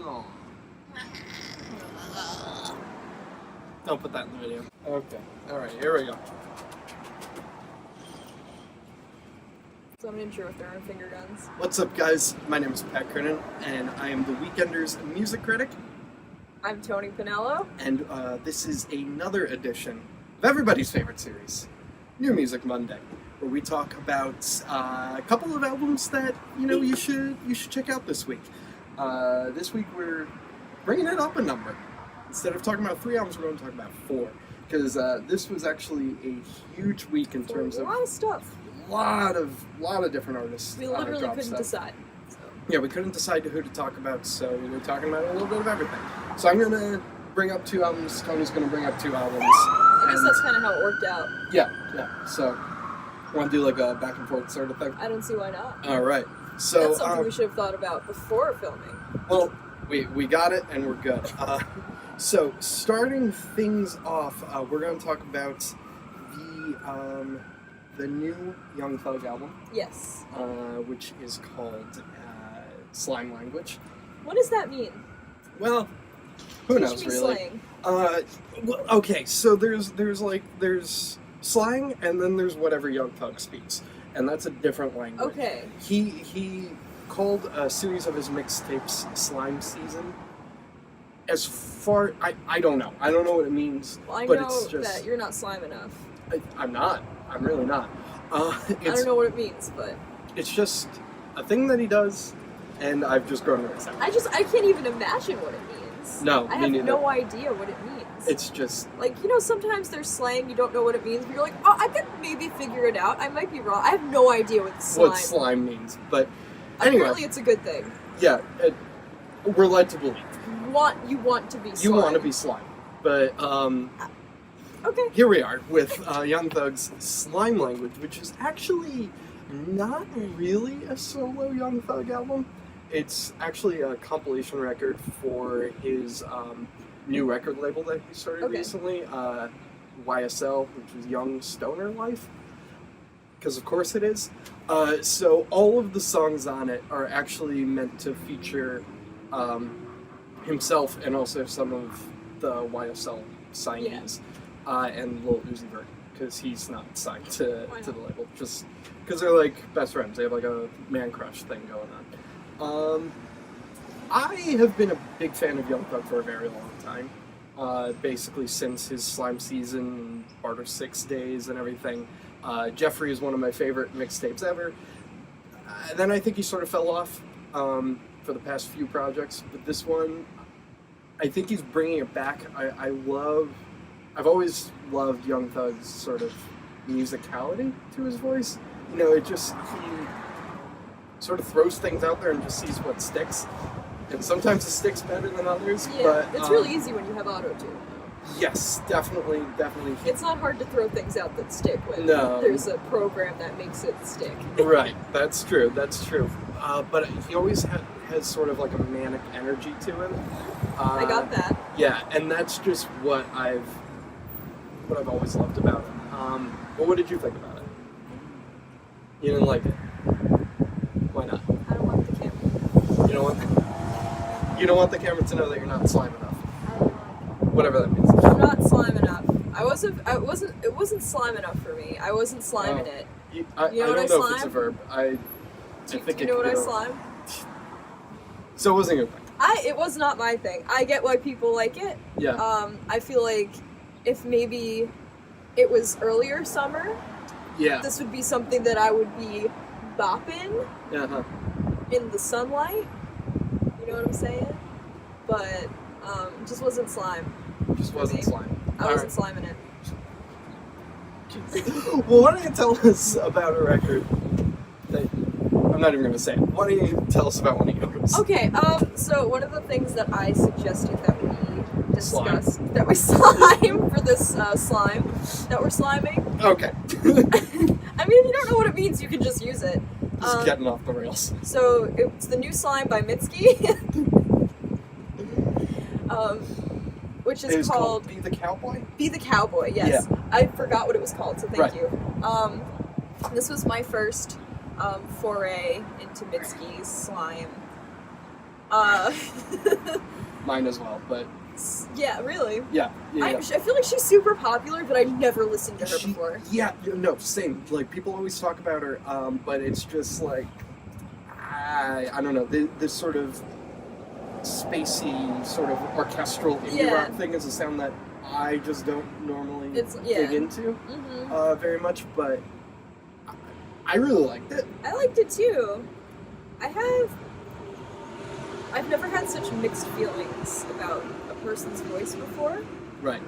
Oh. Don't put that in the video. Okay. Alright, here we go. So I'm an intro with throwing finger guns. What's up, guys? My name is Pat Kernan, and I am the Weekender's music critic. I'm Toni Pinello. And this is another edition of everybody's favorite series, New Music Monday, where we talk about a couple of albums that you should check out this week. This week we're bringing it up a number. Instead of talking about 3 albums, we're going to talk about 4, because this was actually a huge week in terms of a lot of stuff. A lot of different artists. We literally couldn't decide. So. Yeah, we couldn't decide who to talk about, so we were talking about a little bit of everything. So I'm going to bring up 2 albums. Tony's going to bring up 2 albums. I guess that's kind of how it worked out. Yeah. So, want to do like a back and forth sort of thing? I don't see why not. All right. So that's something we should have thought about before filming. Well, we got it and we're good. So starting things off, we're going to talk about the new Young Thug album. Yes. Which is called Slime Language. What does that mean? Well, who knows really? Slang. Well, okay, so there's slang and then there's whatever Young Thug speaks, and that's a different language. Okay. He called a series of his mixtapes Slime Season. As far, I don't know. I don't know what it means. Well, I but know it's just, that you're not slime enough. I'm not. I'm really not. I don't know what it means, but it's just a thing that he does, and I've just grown to accept it. I can't even imagine what it means. No, I have no idea what it means. It's just like, sometimes there's slang, you don't know what it means, but you're like, oh, I could maybe figure it out. I might be wrong. I have no idea what slime means, but anyway. Apparently it's a good thing. Yeah, we're led to believe. You want to be slime. You want to be slime. But, okay. Here we are with Young Thug's Slime Language, which is actually not really a solo Young Thug album. It's actually a compilation record for his new record label that he started recently, YSL, which is Young Stoner Life. Because of course it is. So all of the songs on it are actually meant to feature himself and also some of the YSL signees, and Lil Uzi Vert, because he's not signed to the label, just because they're like best friends. They have like a man crush thing going on. I have been a big fan of Young Thug for a very long time, basically since his Slime Season, Barter 6 days and everything. Jeffrey is one of my favorite mixtapes ever. Then I think he sort of fell off for the past few projects, but this one, I think he's bringing it back. I've always loved Young Thug's sort of musicality to his voice. He sort of throws things out there and just sees what sticks. And sometimes it sticks better than others. Yeah, but, it's really easy when you have auto-tune. Yes, definitely. It's not hard to throw things out that stick when there's a program that makes it stick. Right, that's true. But he always has sort of like a manic energy to him. I got that. Yeah, and that's just what I've always loved about him. Well, what did you think about it? You didn't like it? Why not? I don't want the camera. You don't want the camera to know that you're not slime enough. I don't know. Whatever that means. I'm not slime enough. It wasn't slime enough for me. I wasn't sliming it. I don't know if it's a verb. Do you know what I slime? So it wasn't your thing. It was not my thing. I get why people like it. Yeah. I feel like if maybe it was earlier summer, this would be something that I would be bopping in the sunlight. You know what I'm saying? But it just wasn't slime. Just wasn't slime. I wasn't sliming it. Well, why don't you tell us about a record that I'm not even going to say it. Why don't you tell us about one of yours? Okay, so one of the things that I suggested that we discuss, that we slime for this slime that we're sliming. Okay. I mean, if you don't know what it means, you can just use it. Just getting off the rails. So it's the new slime by Mitski. Which is called Be the Cowboy? Be the Cowboy, yes. Yeah. I forgot what it was called, so thank you. Right. This was my first foray into Mitski's slime Mine as well, but... Yeah, really? Yeah. I feel like she's super popular, but I never listened to her before. Yeah, no, same. Like, people always talk about her, but it's just like... I don't know, this sort of spacey, sort of orchestral indie rock thing is a sound that I just don't normally dig into very much, but I really liked it. I liked it too. I've never had such mixed feelings about a person's voice before. Right.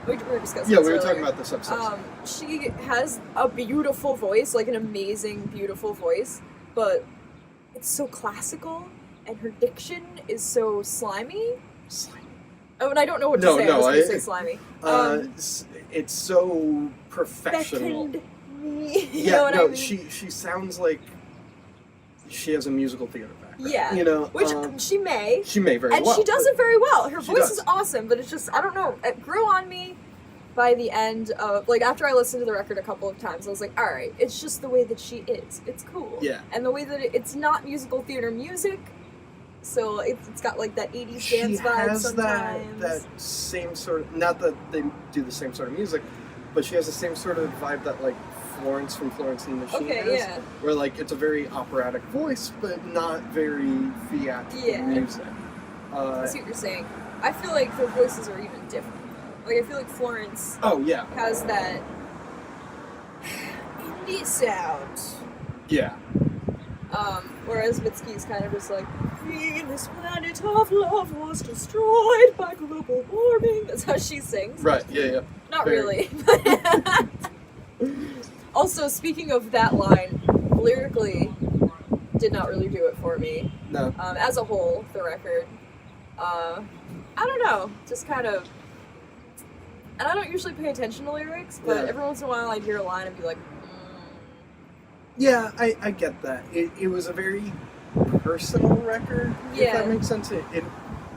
We were discussing this we were talking about this episode. She has a beautiful voice, like an amazing, beautiful voice, but it's so classical, and her diction is so slimy. Oh, and I don't know what to say. I was going to say slimy. It's so professional. You know what I mean? She sounds like she has a musical theater background. Yeah, you know, which she may. She may very well, and she does it very well. Her voice is awesome, but it's just I don't know. It grew on me by the end of after I listened to the record a couple of times. I was like, all right, it's just the way that she is. It's cool. Yeah, and the way that it's not musical theater music. So it's got like that 80s dance vibe sometimes. That same sort of, not that they do the same sort of music, but she has the same sort of vibe that like Florence from Florence and the Machine has. Where like it's a very operatic voice, but not very theatrical music. I see what you're saying. I feel like their voices are even different. Like I feel like Florence has that indie sound. Yeah. Whereas Mitski's kind of just like, this planet of love was destroyed by global warming. That's how she sings. Right, yeah. Not really. Also, speaking of that line, lyrically, did not really do it for me. No. As a whole, the record. I don't know, just kind of... And I don't usually pay attention to lyrics, but every once in a while I'd hear a line and be like, Yeah, I get that. It was a very personal record, if that makes sense. The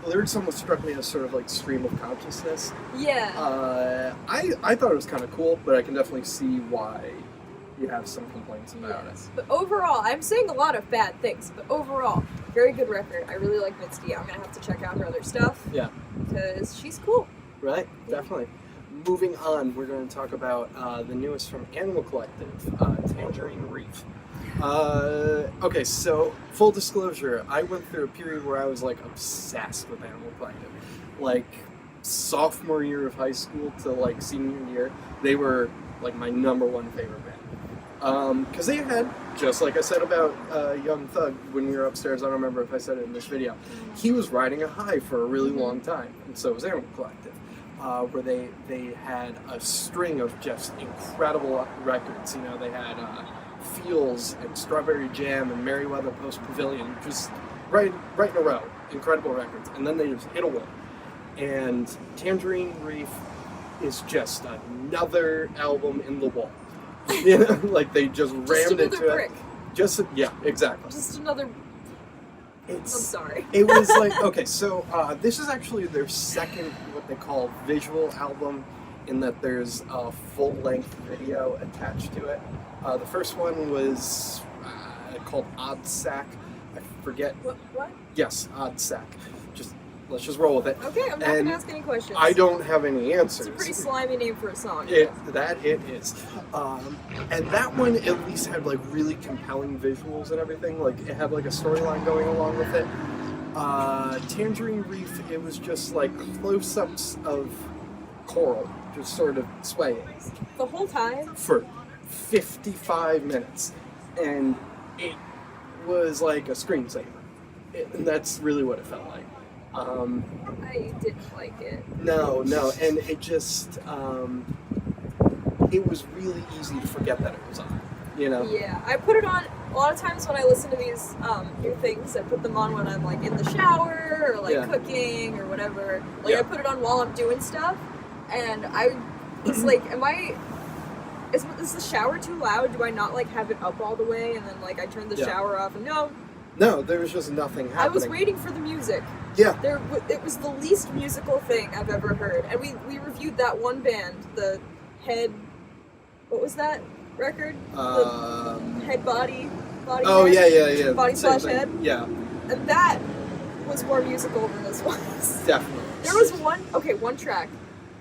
lyrics almost struck me as sort of like stream of consciousness. Yeah. I thought it was kind of cool, but I can definitely see why you have some complaints about it. But overall, I'm saying a lot of bad things, but overall, very good record. I really like Mitski. I'm going to have to check out her other stuff. Yeah. Because she's cool. Right, definitely. Moving on, we're going to talk about the newest from Animal Collective, Tangerine Reef. Okay, so full disclosure, I went through a period where I was like obsessed with Animal Collective. Like sophomore year of high school to like senior year, they were like my number one favorite band. Because they had, just like I said about Young Thug when we were upstairs, I don't remember if I said it in this video, he was riding a high for a really long time, and so was Animal Collective. Where they had a string of just incredible records. You know, they had Feels and Strawberry Jam and Merriweather Post Pavilion, just right in a row. Incredible records. And then they just hit a wall. And Tangerine Reef is just another album in the wall. You know, like they just rammed it to brick. It. Yeah, exactly. Just another... I'm sorry. It was like, okay, so this is actually their second, what they call visual album, in that there's a full-length video attached to it. The first one was called Odd Sack. I forget. What? Yes, Odd Sack. Let's just roll with it. Okay, I'm not going to ask any questions. I don't have any answers. It's a pretty slimy name for a song. It is. And that one at least had like really compelling visuals and everything. Like it had like a storyline going along with it. Tangerine Reef, it was just like close-ups of coral just sort of swaying. The whole time? For 55 minutes. And it was like a screensaver. And that's really what it felt like. I didn't like it. No, and it just, it was really easy to forget that it was on, you know? Yeah, I put it on, a lot of times when I listen to these new things, I put them on when I'm like in the shower, or like cooking, or whatever. Like I put it on while I'm doing stuff, and I was like, is the shower too loud? Do I not like have it up all the way, and then like I turn the shower off, and No, there was just nothing happening. I was waiting for the music. Yeah. It was the least musical thing I've ever heard. And we reviewed that one band, the Head... What was that record? The Head Body Oh, Head? yeah. Body Slash Head? Yeah. And that was more musical than this was. Definitely. There was one track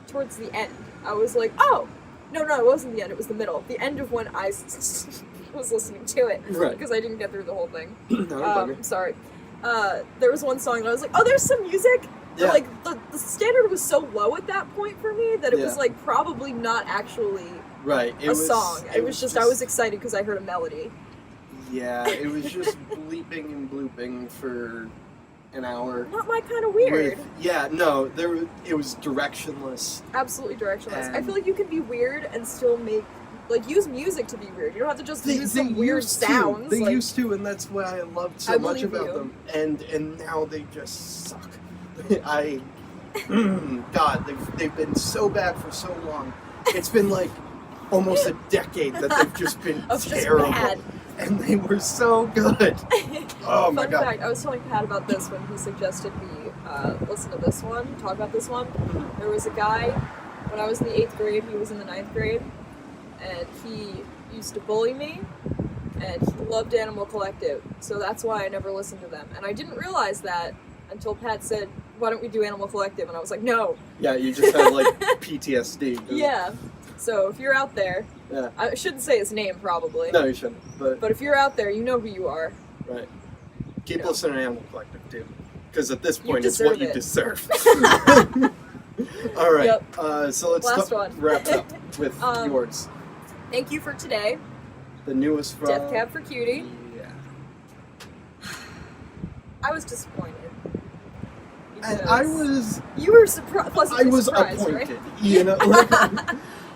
towards the end. I was like, oh! No, it wasn't the end, it was the middle. The end of when I was listening to it. Right. Because I didn't get through the whole thing. No, sorry. There was one song that I was like, oh, there's some music! Yeah. But, like, the standard was so low at that point for me that it was, like, probably not actually a song. It was just, I was excited because I heard a melody. Yeah, it was just bleeping and blooping for an hour. Not my kind of weird. It was directionless. Absolutely directionless. I feel like you can be weird and still use music to be weird. You don't have to just use some weird sounds. They used to, and that's what I loved so much about them. And now they just suck. God, they've been so bad for so long. It's been like almost a decade that they've just been terrible. Just and they were so good. Oh my God. Fun fact, I was telling Pat about this when he suggested we listen to this one, talk about this one. There was a guy, when I was in the 8th grade, he was in the 9th grade, and he used to bully me, and he loved Animal Collective, so that's why I never listened to them. And I didn't realize that until Pat said, why don't we do Animal Collective? And I was like, no. Yeah, you just had like PTSD. Yeah. So if you're out there, I shouldn't say his name probably. No, you shouldn't. But if you're out there, you know who you are. Right. Keep listening to Animal Collective too, because at this point it's what you deserve. All right. Yep. So let's wrap up with yours. Thank you for today. The newest from Death Cab for Cutie. Yeah. I was disappointed. I was. You were surprised. I was appointed. Right? You know.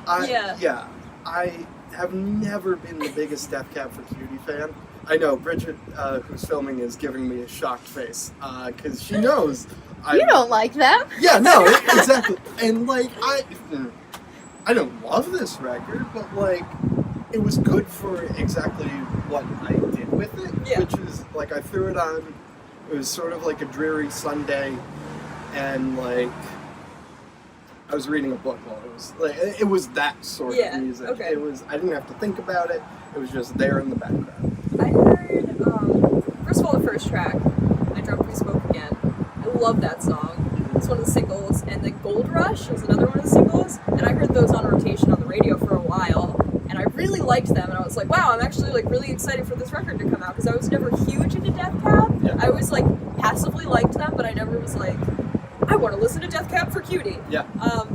Yeah. I have never been the biggest Death Cab for Cutie fan. I know Bridget, who's filming, is giving me a shocked face because she knows. You don't like them. Yeah, no, exactly. And like I don't love this record, but like it was good for exactly what I did with it, which is like I threw it on. It was sort of like a dreary Sunday, and like I was reading a book while it was that sort of music. Okay. It was. I didn't have to think about it. It was just there in the background. I heard first of all the first track, I Dreamt We Spoke Again. I love that song. It's one of the singles, and then Gold Rush is another one of the singles. And I heard those on rotation on the radio for a while, and I really liked them. And I was like, wow, I'm actually like really excited for this record to come out because I was never huge into Death Cab. Yeah. I always like passively liked them, but I never was like, I want to listen to Death Cab for Cutie. Yeah.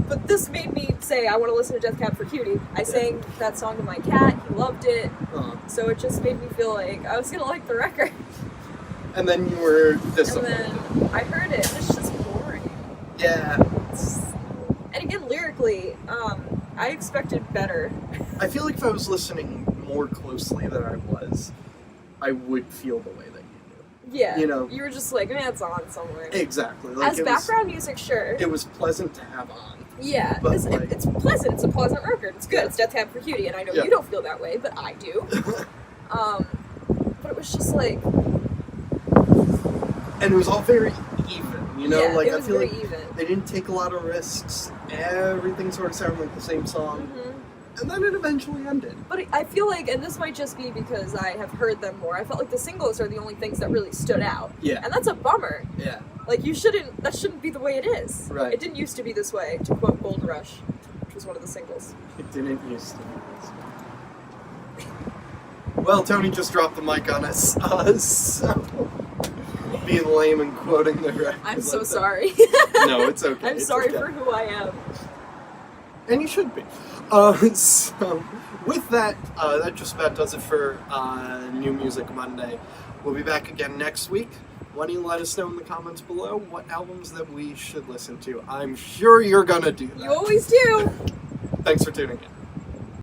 But this made me say, I want to listen to Death Cab for Cutie. I sang that song to my cat. He loved it. So it just made me feel like I was going to like the record. And then you were disappointed. And then I heard it, and it's just boring. Yeah. And again, lyrically, I expected better. I feel like if I was listening more closely than I was, I would feel the way that you do. Yeah. You know? You were just like, man, it's on somewhere. Exactly. Like as background music, sure. It was pleasant to have on. Yeah. But it's pleasant. It's a pleasant record. It's good. It's Death Cab for Cutie, and I know you don't feel that way, but I do. But it was just like... And it was all very even, you know? Yeah, like it was I feel very like even. They didn't take a lot of risks. Everything sort of sounded like the same song. And then it eventually ended. But I feel like, and this might just be because I have heard them more, I felt like the singles are the only things that really stood out. Yeah. And that's a bummer. Yeah. Like, that shouldn't be the way it is. Right. It didn't used to be this way, to quote Gold Rush, which was one of the singles. It didn't used to be this way. Well, Toni just dropped the mic on us, so being lame and quoting the record. I'm so sorry. No, it's okay. I'm sorry for who I am. And you should be. So, with that, that just about does it for New Music Monday. We'll be back again next week. Why don't you let us know in the comments below what albums that we should listen to? I'm sure you're gonna do that. You always do. Thanks for tuning in.